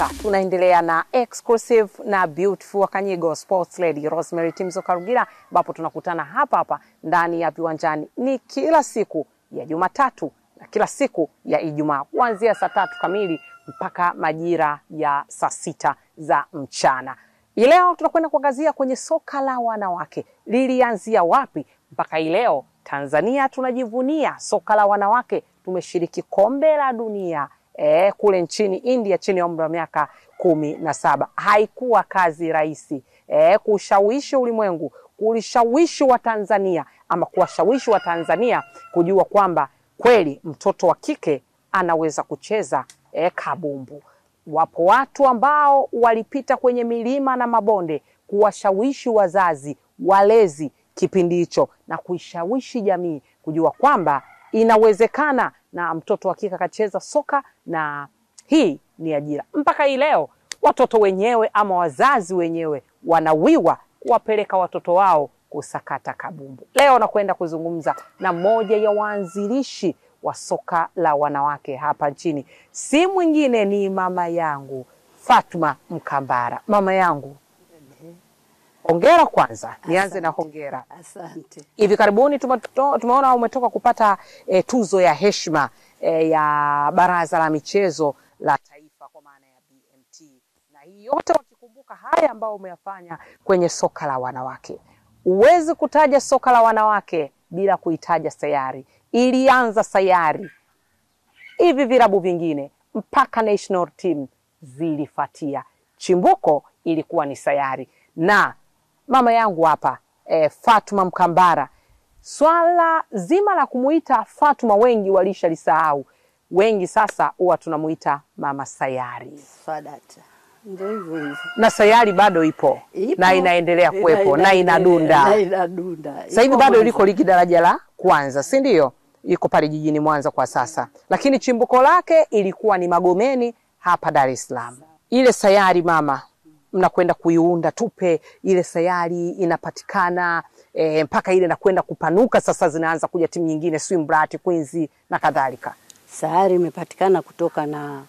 sasa tunaendelea na exclusive na beautiful Wakanyigo Sports Lady Rosemary Timzo Karugira, ambapo tunakutana hapa ndani ya Viwanjani. Ni kila siku ya Jumatatu na kila siku ya Ijumaa kuanzia saa 3 kamili mpaka majira ya saa 6 za mchana. Leo tunakwenda kuangazia kwenye soka la wanawake. Lilianzia wapi mpaka leo Tanzania tunajivunia soka la wanawake. Tumeshiriki kombe la dunia kule nchini India chini ya umri wa miaka 17. Haikuwa kazi rahisi kushawishi ulimwengu, kulishawishi wa Tanzania ama kuwashawishi wa Tanzania kujua kwamba kweli mtoto wa kike anaweza kucheza kabumbu. Wapo watu ambao walipita kwenye milima na mabonde kuwashawishi wazazi, walezi kipindi hicho na kuishawishi jamii kujua kwamba inawezekana na mtoto wa kike akacheza soka na hii ni ajira. Mpaka leo watoto wenyewe ama wazazi wenyewe wanawiwa kuwapeleka watoto wao kusakata kabumbu. Leo nakwenda kuzungumza na mmoja ya waanzilishi wa soka la wanawake hapa nchini. Si mwingine ni mama yangu Fatuma Mkambara. Mama yangu, hongera kwanza. Nianze na hongera. Asante. Hivi karibuni tumeona umetoka kupata tuzo ya heshima ya Baraza la Michezo la Taifa kwa maana ya BMT. Na hii yote wakikumbuka haya ambao umeyafanya kwenye soka la wanawake. Uwezi kutaja soka la wanawake bila kuitaja sayari. Ilianza sayari, hivi virabu vingine mpaka national team zilifuatia. Chimbuko ilikuwa ni sayari. Na mama yangu hapa Fatuma Mkambara, swala zima la kumuita Fatuma wengi walishalisahau. Wengi sasa huwa tunamuita mama sayari. Fadata. Ndio hivyo. Na sayari bado ipo na inaendelea kuwepo na inadunda. Na inadunda. Sasa hivi bado liko ligi daraja la kwanza, si ndio? Iko pale jijini Mwanza kwa sasa. Lakini chimbuko lake ilikuwa ni Magomeni hapa Dar es Salaam. Ile sayari mama, mnakwenda kuiunda, tupe ile sayari inapatikana mpaka ile nakwenda kupanuka sasa, zinaanza kuja timu nyingine Swimbrat, Queens na kadhalika. Sayari imepatikana kutoka na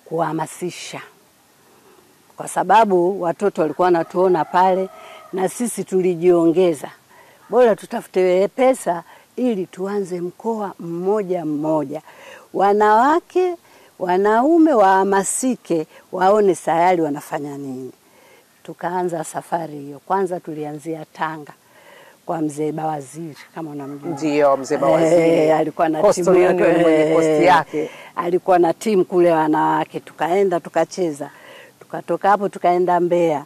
kuhamasisha. Kwa sababu watoto walikuwa wanatuona pale na sisi tulijiongeza. Bora tutafute pesa ili tuanze mkoa mmoja mmoja. Wanawake, wanaume wahamasike, waone sayari wanafanya nini. Tukaanza safari hiyo. Kwanza tulianzia Tanga kwa mzee Bawaziri, kama unamjua. Ndio, mzee Bawaziri. Alikuwa na timu yake. Alikuwa na timu kule wanawake. Tukaenda tukacheza. Tukatoka hapo tukaenda Mbeya.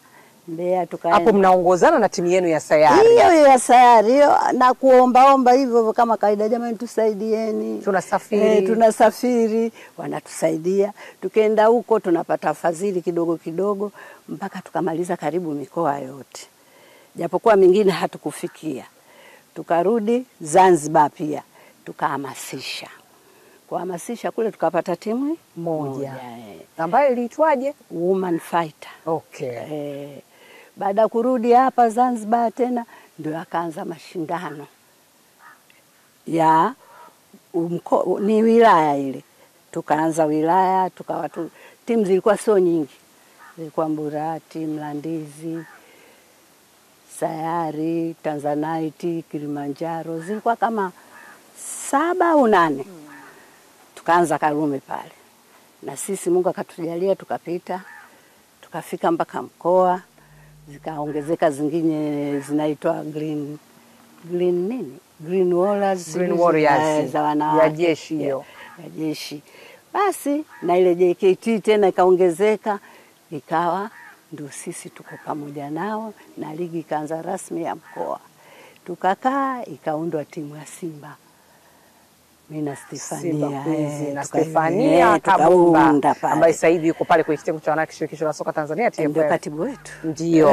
Hapo mnaongozana na timu yenu ya sayari. Hiyo ya sayari hiyo, na kuomba hivyo kama kawaida, jamani tusaidieni. Tunasafiri, wanatusaidia. Tukaenda huko tunapata fadhili kidogo kidogo mpaka tukamaliza karibu mikoa yote. Japokuwa mingine hatukufikia. Tukarudi Zanzibar pia tukahamasisha. Kuhamasisha kule tukapata timu moja. Ambayo iliitwaje? Woman Fighter. Okay. Baada ya kurudi hapa Zanzibar tena ndio akaanza mashindano ya ni wilaya ile. Tukaanza wilaya, timu zilikuwa sio nyingi. Zilikuwa Mburati, Mlandizi, Sayari, Tanzanite, Kilimanjaro. Zilikuwa kama 7 au 8. Tukaanza Karume pale. Na sisi Mungu akatujalia tukapita. Tukafika mpaka mkoa. Zikaongezeka zingine zinaitwa Green Warriors za wanawake. Ya jeshi hiyo. Ya jeshi. Basi na ile JKT tena ikaongezeka, ikawa ndio sisi tuko pamoja nao na ligi ikaanza rasmi ya mkoa. Tukakaa ikaundwa timu ya Simba. Mimi na Stefania Kabumba ambaye sasa hivi yuko pale kwa kitengo cha wanawake shirikisho la soka Tanzania TFF. Ndio katibu wetu. Ndio.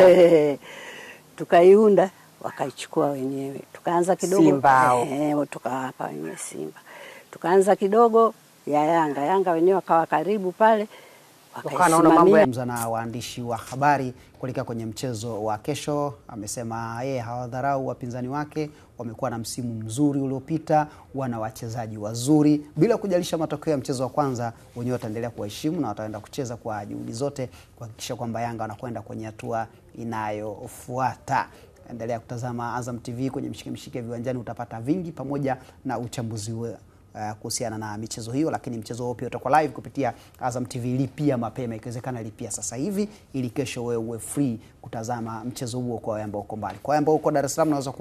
Tukaiunda, wakaichukua wenyewe. Tukaanza kidogo Simba. Tukawapa wenyewe Simba. Tukaanza kidogo ya Yanga wenyewe wakawa karibu pale. wakaisimamia. Na waandishi wa habari kulika kwenye mchezo wa kesho, amesema yeye hawadharau wapinzani wake, wamekuwa na msimu mzuri uliopita, wana wachezaji wazuri, bila kujalisha matokeo ya mchezo wa kwanza, wenyewe wataendelea kuwaheshimu na wataenda kucheza kwa juhudi zote kuhakikisha kwamba Yanga wanakwenda kwenye hatua inayofuata. Endelea kutazama Azam TV kwenye mshike viwanjani, utapata vingi pamoja na uchambuzi kuhusiana na michezo hiyo. Lakini mchezo huo pia utakuwa live kupitia Azam TV. Lipia mapema, ikiwezekana lipia sasa hivi ili kesho wewe uwe free kutazama mchezo huo kwa wale ambao uko mbali. Kwa wale ambao uko Dar es Salaam unaweza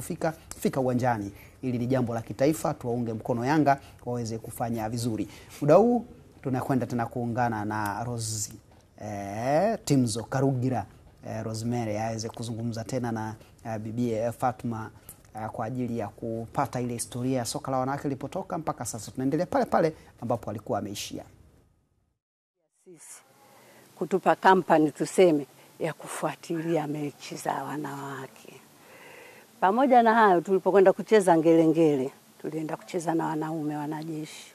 fika uwanjani, ili ni jambo la kitaifa, tuwaunge mkono Yanga waweze kufanya vizuri. Muda huu tunakwenda tena kuungana na Rose Timzo Karugira, Rosemary aweze kuzungumza tena na bibi Fatuma kwa ajili ya kupata ile historia ya soka la wanawake lilipotoka mpaka sasa. Tunaendelea pale pale ambapo alikuwa ameishia. Sisi kutupa kampani tuseme ya kufuatilia mechi za wanawake. Pamoja na hayo, tulipokwenda kucheza Ngelengele, tulienda kucheza na wanaume wanajeshi.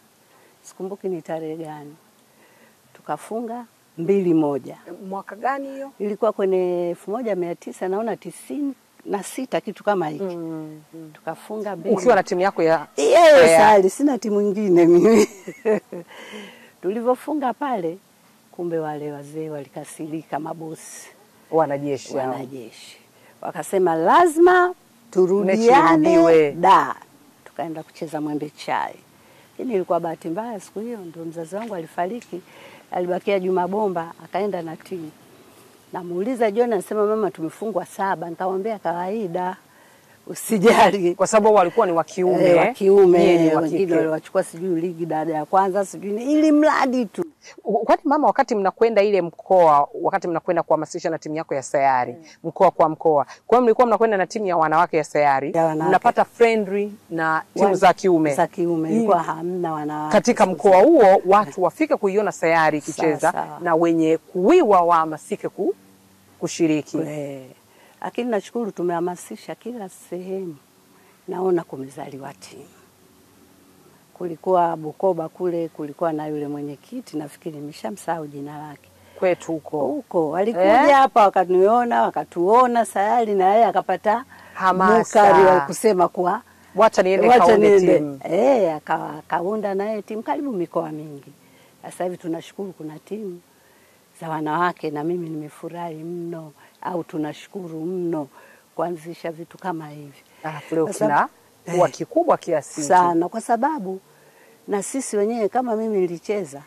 Sikumbuki ni tarehe gani. Tukafunga 2-1. Mwaka gani hiyo? Ilikuwa kwenye 1996 kitu kama hiki. Tukafunga 2. Ukiwa na timu yako ya sali, sina timu nyingine mimi. Tulivyofunga pale, kumbe wale wazee walikasirika, mabosi wanajeshi. Wakasema lazima turudiane da. Tukaenda kucheza Mwembe Chai. Lakini ilikuwa bahati mbaya siku hiyo ndio mzazi wangu alifariki. Alibakia Juma Bomba, akaenda na timu. Namuuliza John, anasema mama tumefungwa 7. Nikamwambia kawaida, usijali. Kwa sababu walikuwa ni wa kiume. Wa kiume, wengine waliwachukua sijui ligi dada ya kwanza, sijui ili mradi tu. Kwani mama, wakati mnakwenda ile mkoa, wakati mnakwenda kuhamasisha na timu yako ya Sayari, mkoa kwa mkoa, kwa hiyo mlikuwa mnakwenda na timu ya wanawake ya Sayari, mnapata friendly na timu za kiume? Za kiume, ilikuwa hamna wanawake. Katika mkoa huo watu wafike kuiona Sayari ikicheza na wenye kuwiwa wahamasike kushiriki. Lakini nashukuru tumehamasisha kila sehemu. Naona kumezaliwa timu. Kulikuwa Bukoba kule, kulikuwa na yule mwenyekiti, nafikiri nimeshamsahau jina lake. Kwetu huko. Walikuja hapa wakaniona, wakatuona Sayari, na yeye akapata hamasa wa kusema kwa wacha niende kaunde timu. Akaunda naye timu karibu mikoa mingi. Sasa hivi tunashukuru kuna timu za wanawake, na mimi nimefurahi mno, au tunashukuru mno kuanzisha vitu kama hivi. Leo kina kwa kikubwa kiasi sana, kwa sababu na sisi wenyewe kama mimi nilicheza.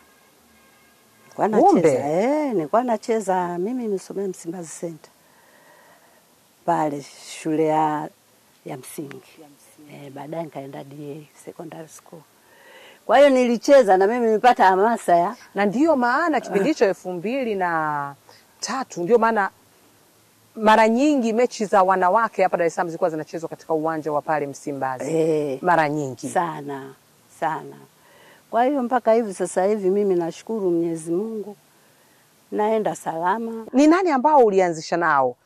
Nilikuwa nacheza, mimi nimesomea Msimbazi Center. Pale shule ya msingi. Baadaye nikaenda DA secondary school. Kwa hiyo nilicheza na mimi nilipata hamasa na ndio maana kipindi hicho 2003 ndio maana mara nyingi mechi za wanawake hapa Dar es Salaam zilikuwa zinachezwa katika uwanja wa pale Msimbazi. Mara nyingi sana. Kwa hiyo mpaka hivi sasa hivi mimi nashukuru Mwenyezi Mungu, naenda salama. Ni nani ambao ulianzisha nao?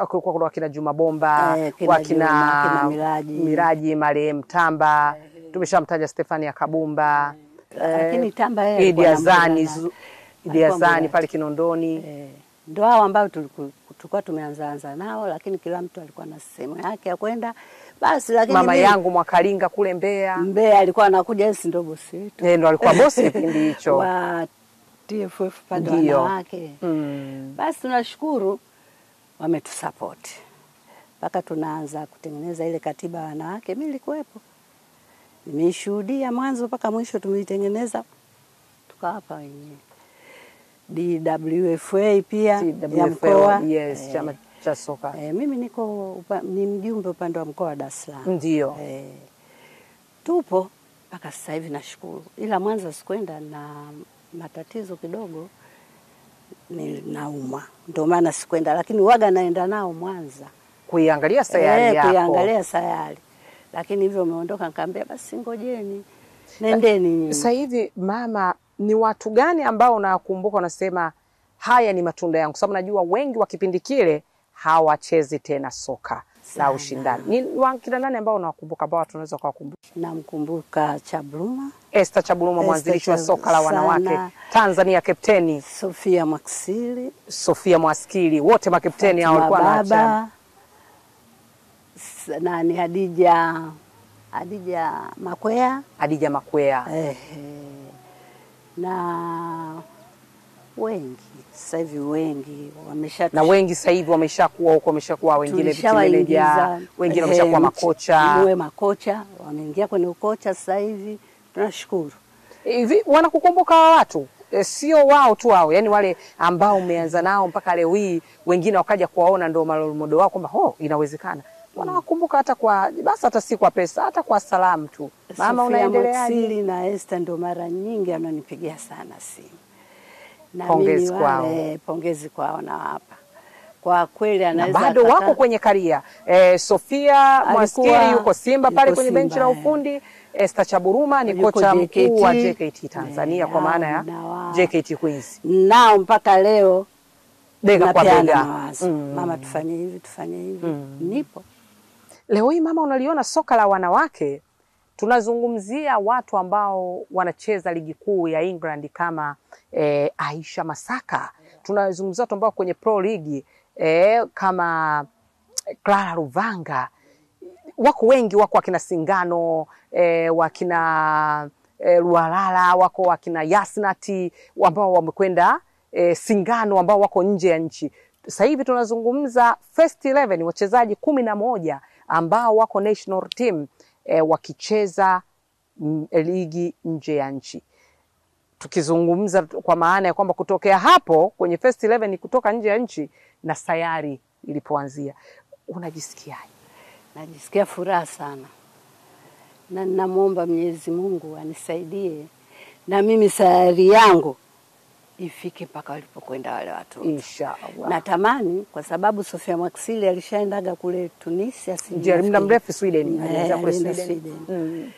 Kwa kina Juma Bomba, kwa kina Miraji marehemu Tamba, tumeshamtaja Stefania Kabumba, lakini Tamba Idi Azani pale Kinondoni. Ndio hao ambao tulikuwa tumeanza nao, lakini kila mtu alikuwa na sehemu yake ya kwenda. Basi lakini mama yangu Mwakalinga kule Mbeya alikuwa anakuja, yeye ndio bosi wetu. Ndio alikuwa bosi kipindi hicho wa TFF pande wake. Basi tunashukuru wametusupport. Mpaka tunaanza kutengeneza ile katiba ya wanawake, mimi nilikuwepo. Nimeshuhudia mwanzo mpaka mwisho tumeitengeneza tukawapa wenyewe. DWFA pia ya mkoa. Chama cha soka. Mimi ni mjumbe upande wa mkoa wa Dar es Salaam. Ndio. Tupo mpaka sasa hivi nashukuru. Ila Mwanza sikwenda na matatizo kidogo, naumwa. Ndio maana sikwenda, lakini waga naenda nao Mwanza kuiangalia Sayari yako. Kuiangalia Sayari. Lakini hivyo umeondoka, nikamwambia basi ngojeni. Nendeni. Sasa hivi mama, ni watu gani ambao unakumbuka unasema haya ni matunda yangu? Sababu najua wengi wa kipindi kile hawachezi tena soka la ushindani. Ni kina nani ambao unawakumbuka ambao tunaweza kuwakumbusha? Namkumbuka Chabruma. Esther Chaburuma, mwanzilishi wa soka la wanawake Tanzania, kapteni Sofia Mwaskili, wote makapteni hao walikuwa wanaacha. Nani Hadija Makwea. Na wengi sasa hivi na wengi sasa hivi wameshakuwa huko, wameshakuwa wengine vitimeneja, wengine wameshakuwa makocha wameingia kwenye ukocha sasa hivi. Tunashukuru. Hivi wanakukumbuka watu sio wao tu hao, yani wale ambao umeanza nao mpaka leo hii, wengine wakaja kuwaona ndio role model wao kwamba inawezekana. Wanawakumbuka hata kwa basi, hata si kwa pesa, hata kwa salamu tu. Mama, unaendeleaje? Na Esther ndio mara nyingi ananipigia sana simu. Na pongezi kwao. Pongezi kwao na hapa. Kwa kweli anaweza bado wako kwenye karia. Sofia Mwaskili yuko Simba pale kwenye benchi la ufundi. Esther Chaburuma ni kocha mkuu wa JKT Tanzania, kwa maana ya JKT Queens. Nao mpaka leo bega kwa bega. Mama, tufanye hivi, tufanye hivi. Nipo. Leo hii mama, unaliona soka la wanawake, tunazungumzia watu ambao wanacheza ligi kuu ya England kama Aisha Masaka. Tunazungumzia watu ambao kwenye Pro League kama Clara Ruvanga. Wako wengi, wako wakina Singano, wakina Lualala, wako wakina Yasnati ambao wamekwenda Singano ambao wako nje ya nchi. Sasa hivi tunazungumza first 11 wachezaji 11 ambao wako national team wakicheza ligi nje ya nchi. Tukizungumza kwa maana ya kwamba kutokea hapo kwenye first 11 kutoka nje ya nchi na sayari ilipoanzia. Unajisikiaje? Najisikia furaha sana. Na ninamuomba Mwenyezi Mungu anisaidie na mimi sayari yangu ifike mpaka walipokwenda wale watu. Inshallah. Natamani, kwa sababu Sofia Mwaskili alishaendaga kule Tunisia, muda mrefu Sweden, alianza kule Sweden.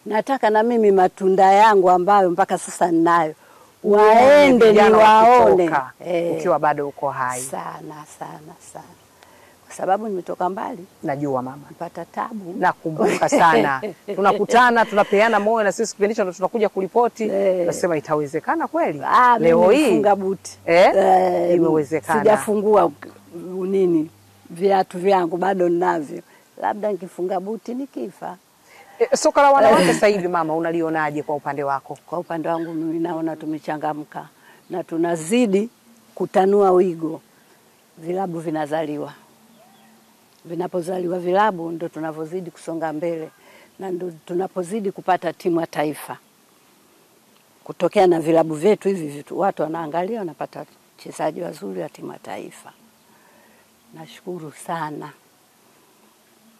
Nataka na mimi matunda yangu ambayo mpaka sasa ninayo waende niwaone ukiwa bado uko hai. Sana. Kwa sababu nimetoka mbali. Najua mama. Napata tabu. Nakumbuka sana. Tunakutana, tunapeana moyo, na sisi kipindi hicho tunakuja kuripoti. Nasema itawezekana kweli. Leo hii nimefunga buti. Imewezekana. Sijafungua viatu vyangu bado ninavyo. Labda nikifunga buti nikifa. Soka la wanawake sasa hivi mama, unalionaje kwa upande wako? Kwa upande wangu mimi naona tumechangamka na tunazidi kutanua wigo. Vilabu vinazaliwa. Vinapozaliwa vilabu ndo tunavozidi kusonga mbele, na ndo tunapozidi kupata timu ya taifa. Kutokea na vilabu vyetu hivi vitu, watu wanaangalia, wanapata wachezaji wazuri wa timu ya taifa. Nashukuru sana.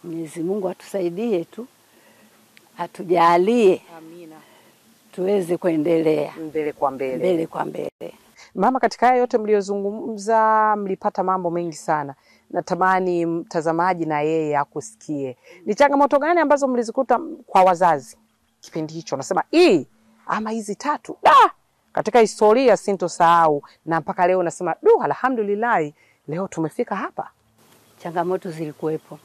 Mwenyezi Mungu atusaidie tu, atujalie. Amina. Tuweze kuendelea mbele kwa mbele. Mama, katika haya yote mliozungumza mlipata mambo mengi sana. Natamani mtazamaji na yeye akusikie. Ni changamoto gani ambazo mlizikuta kwa wazazi kipindi hicho? Nasema ama hizi 3 katika historia sintosahau, na mpaka leo nasema alhamdulillah leo tumefika hapa. Changamoto zilikuwepo.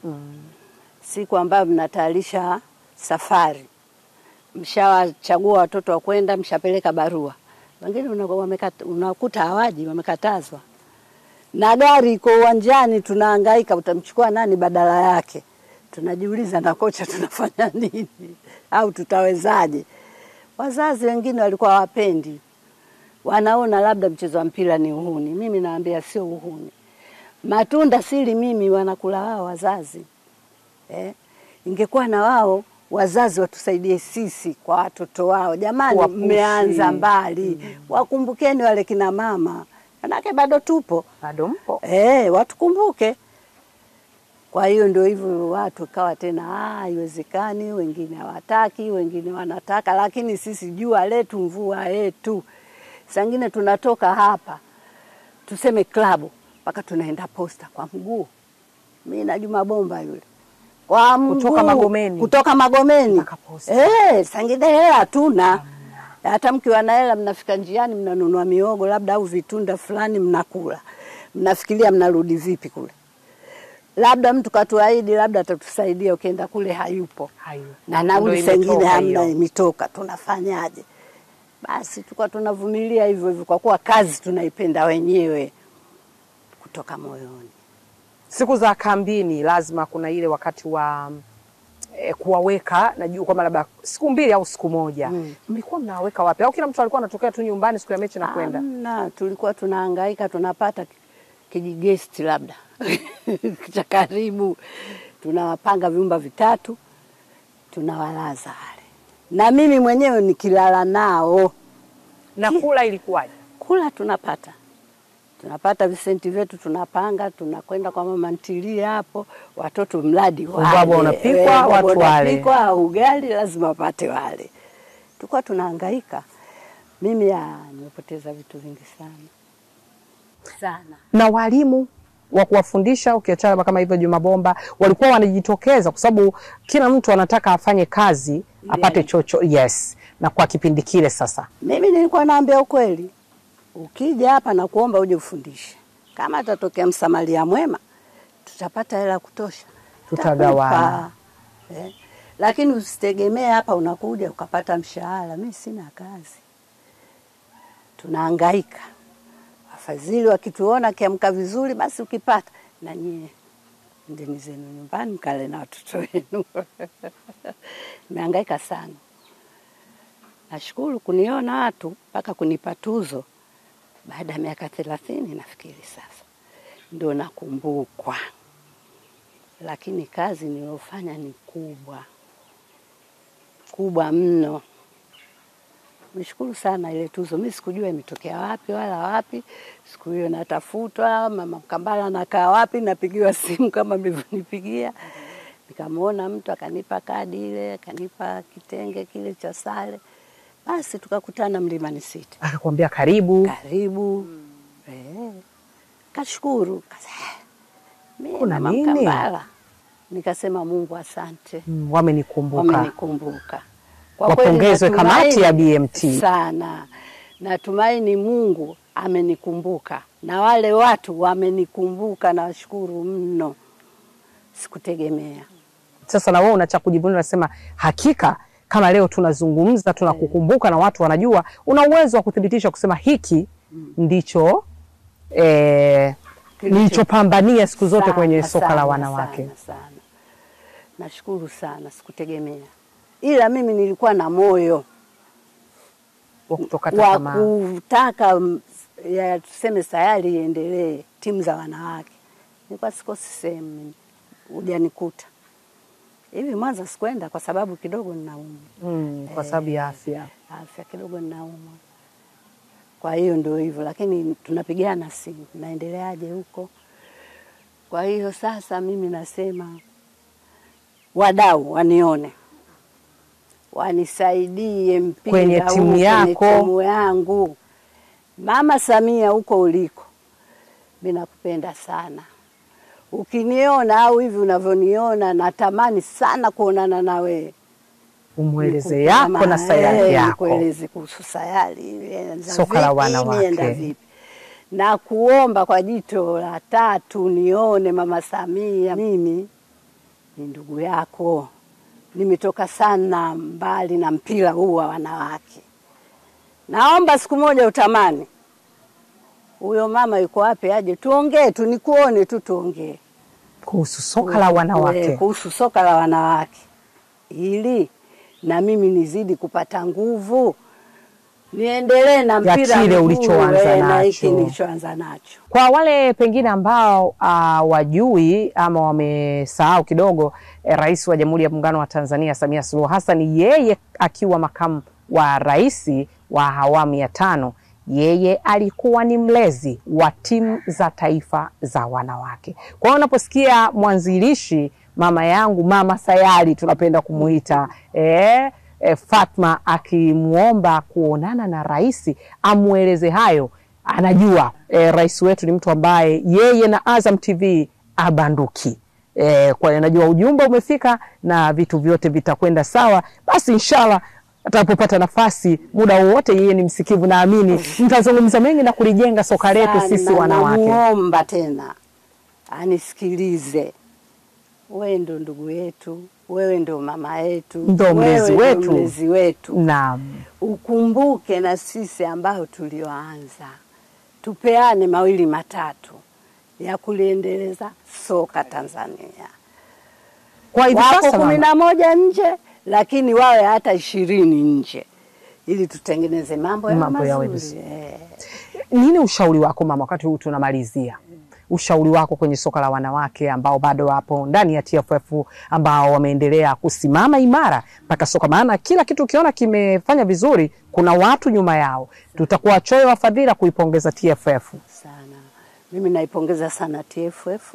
Siku ambayo mnatayarisha safari, mshawachagua watoto wa kwenda, mshapeleka barua, wengine unakuta hawaji, wamekatazwa. Na gari iko uwanjani, tunahangaika utamchukua nani badala yake. Tunajiuliza na kocha tunafanya nini au tutawezaje? Wazazi wengine walikuwa hawapendi. Wanaona labda mchezo wa mpira ni uhuni. Mimi naambia sio uhuni. Matunda sili mimi wanakula wao wazazi. Ingekuwa na wao wazazi watusaidie sisi kwa watoto wao. Jamani, mmeanza mbali. Wakumbukeni wale kina mama. Manake bado tupo. Bado mpo. Watukumbuke. Kwa hiyo ndio hivyo watu kawa tena haiwezekani, wengine hawataki, wengine wanataka, lakini sisi jua letu, mvua yetu. Sangine tunatoka hapa, tuseme klabu, mpaka tunaenda posta kwa mguu. Mimi na Juma Bomba yule. Kwa mguu. Kutoka Magomeni. Mpaka posta. Sangine hela hatuna. Hata mkiwa na hela mnafika njiani mnanunua miogo labda au vitunda fulani mnakula. Mnafikiria mnarudi vipi kule. labda mtu katuahidi labda atatusaidia, ukienda kule hayupo. Na nauli sengine hamna, imetoka, tunafanyaje? Basi tulikuwa tunavumilia hivyo hivyo kwa kuwa kazi tunaipenda wenyewe kutoka moyoni. Siku za kambini lazima kuna ile wakati wa kuwaweka, najua kwamba labda siku 2 au siku 1. Mlikuwa mnaweka wapi? Au kila mtu alikuwa anatokea tu nyumbani siku ya mechi na kwenda? Na tulikuwa tunahangaika, tunapata kijigesti labda cha karibu, tunawapanga vyumba 3, tunawalaza wale. Na mimi mwenyewe nikilala nao. Na kula ilikuwaje? Kula tunapata visenti vyetu, tunapanga, tunakwenda kwa mama ntilie hapo, watoto mradi wale. Ubaba unapikwa, watu wale. Unapikwa, ugali lazima wapate wale. Tulikuwa tunahangaika. Mimi nimepoteza vitu vingi sana. Na walimu wa kuwafundisha ukiachana kama hivyo Juma Bomba walikuwa wanajitokeza kwa sababu kila mtu anataka afanye kazi apate chocho. Yes. Na kwa kipindi kile sasa, mimi nilikuwa naambia ukweli, ukija hapa na kuomba uje ufundishe, kama atatokea msamaria mwema tutapata hela kutosha, tutagawana. Lakini usitegemee hapa unakuja ukapata mshahara. Mimi sina kazi, tunahangaika. Wafadhili wakituona kiamka vizuri, basi ukipata na nyie ndeni zenu nyumbani kale na watoto wenu. Nimehangaika sana. Nashukuru kuniona watu mpaka kunipa tuzo baada ya miaka 30 nafikiri sasa ndio nakumbukwa. Lakini kazi niliyofanya ni kubwa mno. Nishukuru sana ile tuzo. Mimi sikujua imetokea wapi wala wapi. Siku hiyo natafutwa, mama Kambala anakaa wapi, napigiwa simu kama mlivyonipigia. Nikamwona mtu akanipa kadi ile, akanipa kitenge kile cha sare. Basi tukakutana Mlimani City. Akakwambia karibu. Kashukuru. Mimi kuna mama nini? Kambala. Nikasema Mungu asante. Wamenikumbuka. Wapongezwe kamati ya BMT sana. Natumaini Mungu amenikumbuka na wale watu wamenikumbuka, na washukuru mno. Sikutegemea. Sasa na wewe una cha kujivunia, unasema hakika kama leo tunazungumza tunakukumbuka na watu wanajua una uwezo wa kuthibitisha kusema hiki ndicho nilichopambania siku zote kwenye soka la wanawake. Sana. Nashukuru sana, sikutegemea. Ila mimi nilikuwa na moyo wa kutaka ya tuseme sayari iendelee, timu za wanawake. Nilikuwa sikosi sehemu hujanikuta. Hivi Mwanza sikwenda kwa sababu kidogo ninaumwa. Kwa sababu ya afya kidogo ninaumwa. Kwa hiyo ndio hivyo, lakini tunapigana simu, naendeleaje huko. Kwa hiyo sasa mimi nasema wadau wanione, wanisaidie mpira kwenye timu yako, timu yangu. Mama Samia huko uliko, mimi nakupenda sana. Ukiniona au hivi unavyoniona, natamani sana kuonana na wewe. Umweleze yako na sayari yako. Kueleze kuhusu sayari soka la wanawake. Na kuomba kwa jito la 3 nione Mama Samia. Mimi ni ndugu yako. Nimetoka sana mbali na mpira huu wa wanawake. Naomba siku moja utamani huyo mama yuko wapi aje tuongee tu, nikuone tu tuongee kuhusu soka la wanawake. Kuhusu soka la wanawake. Ili na mimi nizidi kupata nguvu, niendelee na mpira kile ulichoanza nacho. Kwa wale pengine ambao wajui ama wamesahau kidogo, Rais wa Jamhuri ya Muungano wa Tanzania Samia Suluhu Hassan, yeye akiwa makamu wa rais wa awamu ya 5, yeye alikuwa ni mlezi wa timu za taifa za wanawake. Kwa hiyo unaposikia mwanzilishi mama yangu, mama sayari tunapenda kumuita, Fatma akimuomba kuonana na rais amueleze hayo, anajua rais wetu ni mtu ambaye yeye na Azam TV abanduki. Kwa hiyo anajua ujumbe umefika na vitu vyote vitakwenda sawa. Basi inshallah atapopata nafasi muda wote, yeye ni msikivu, naamini mtazungumza mengi na kulijenga soka letu sisi wanawake. Namuomba tena anisikilize wewe ndo ndugu yetu, wewe ndo mama yetu, ndo mlezi wetu. Mlezi wetu. Naam. Ukumbuke na sisi ambao tulioanza. Tupeane mawili matatu ya kuliendeleza soka Tanzania. Kwa hivi sasa 11 nje, lakini wawe hata 20 nje, ili tutengeneze mambo yawe mazuri. Nini ushauri wako mama, wakati huu tunamalizia? Ushauri wako kwenye soka la wanawake ambao bado wapo ndani ya TFF, ambao wameendelea kusimama imara mpaka soka, maana kila kitu ukiona kimefanya vizuri kuna watu nyuma yao. Tutakuwa choyo wa fadhila kuipongeza TFF sana. Mimi naipongeza sana TFF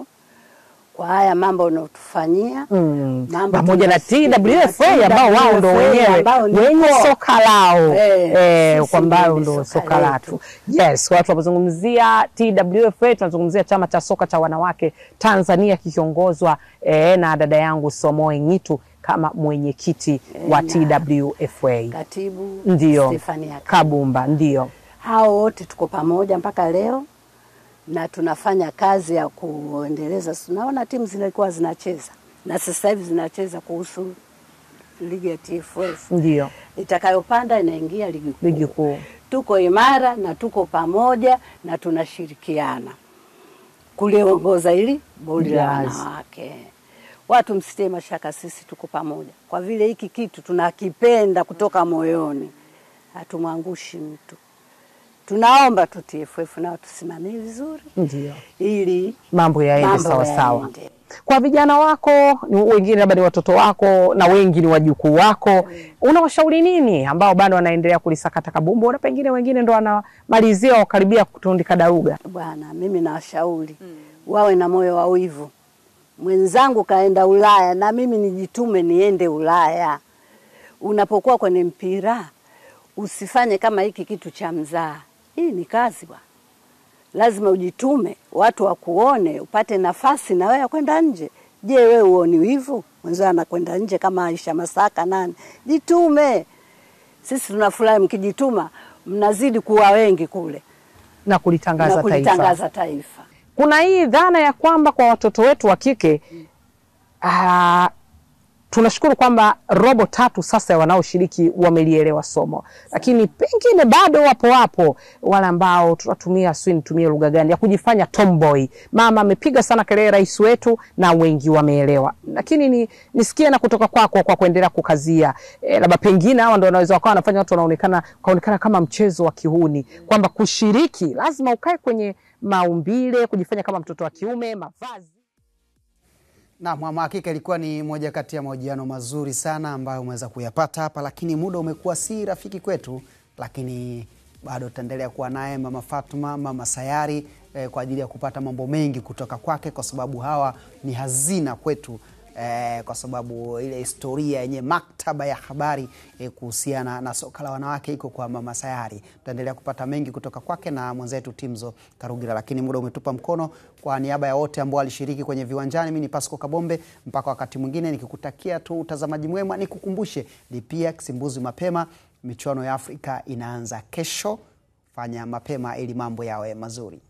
kwa haya mambo unayotufanyia, pamoja na TWFA ambao wao ndo wenye soka lao, kwa ambao ndo soka latu. Yes, watu wapozungumzia TWFA tunazungumzia chama cha soka cha wanawake Tanzania kikiongozwa na dada yangu Somoe Ngitu kama mwenyekiti wa TWFA. Katibu ndio Stefania Kabumba. Ndio hao wote tuko pamoja mpaka leo na tunafanya kazi ya kuendeleza. Tunaona timu zilikuwa zinacheza na sasa hivi zinacheza kuhusu ligi ya TFF. Ndio itakayopanda inaingia ligi kuu. Tuko imara na tuko pamoja na tunashirikiana kuliongoza ili bodi la wanawake. Watu msitie mashaka, sisi tuko pamoja. Kwa vile hiki kitu tunakipenda kutoka moyoni, hatumwangushi mtu. Tunaomba tu TFF nao tusimamie vizuri. Ndio. Ili mambo yaende sawa sawa. Kwa vijana wako, wengine labda ni watoto wako na wengi ni wajukuu wako, unawashauri nini ambao bado wanaendelea kulisakata kabumbu na pengine wengine ndo wanamalizia wakaribia kutundika daruga? Bwana, mimi nawashauri wawe na moyo wa wivu. Mwenzangu kaenda Ulaya na mimi nijitume niende Ulaya. Unapokuwa kwenye mpira usifanye kama hiki kitu cha mzaa. Hii ni kazi bwana. Lazima ujitume, watu wakuone, upate nafasi na wewe kwenda nje. Je, wewe uoni wivu? Mwenzao anakwenda nje kama Aisha Masaka nani? Jitume. Sisi tunafurahi mkijituma, mnazidi kuwa wengi kule na kulitangaza taifa. Kuna hii dhana ya kwamba kwa watoto wetu wa kike tunashukuru kwamba 3/4 sasa wanaoshiriki wamelielewa somo. Lakini pengine bado wapo wale ambao tunatumia nitumie lugha gani ya kujifanya tomboy. Mama amepiga sana kelele rais wetu na wengi wameelewa. Lakini nisikie na kutoka kwako kwa kuendelea kukazia. Labda pengine hao ndio wanaweza wakawa wanafanya watu wanaonekana kama mchezo wa kihuni, kwamba kushiriki lazima ukae kwenye maumbile, kujifanya kama mtoto wa kiume, mavazi. Na mama, hakika ilikuwa ni moja kati ya mahojiano mazuri sana ambayo umeweza kuyapata hapa, lakini muda umekuwa si rafiki kwetu, lakini bado tutaendelea kuwa naye Mama Fatuma, Mama Sayari kwa ajili ya kupata mambo mengi kutoka kwake, kwa sababu hawa ni hazina kwetu, kwa sababu ile historia yenye maktaba ya habari kuhusiana na soka la wanawake iko kwa Mama Sayari. Tutaendelea kupata mengi kutoka kwake na mwenzetu Timzo Karugira, lakini muda umetupa mkono. Kwa niaba ya wote ambao walishiriki kwenye viwanjani, mimi ni Pasco Kabombe, mpaka wakati mwingine nikikutakia tu utazamaji mwema. Nikukumbushe lipia kisimbuzi mapema, michuano ya Afrika inaanza kesho. Fanya mapema ili mambo yawe mazuri.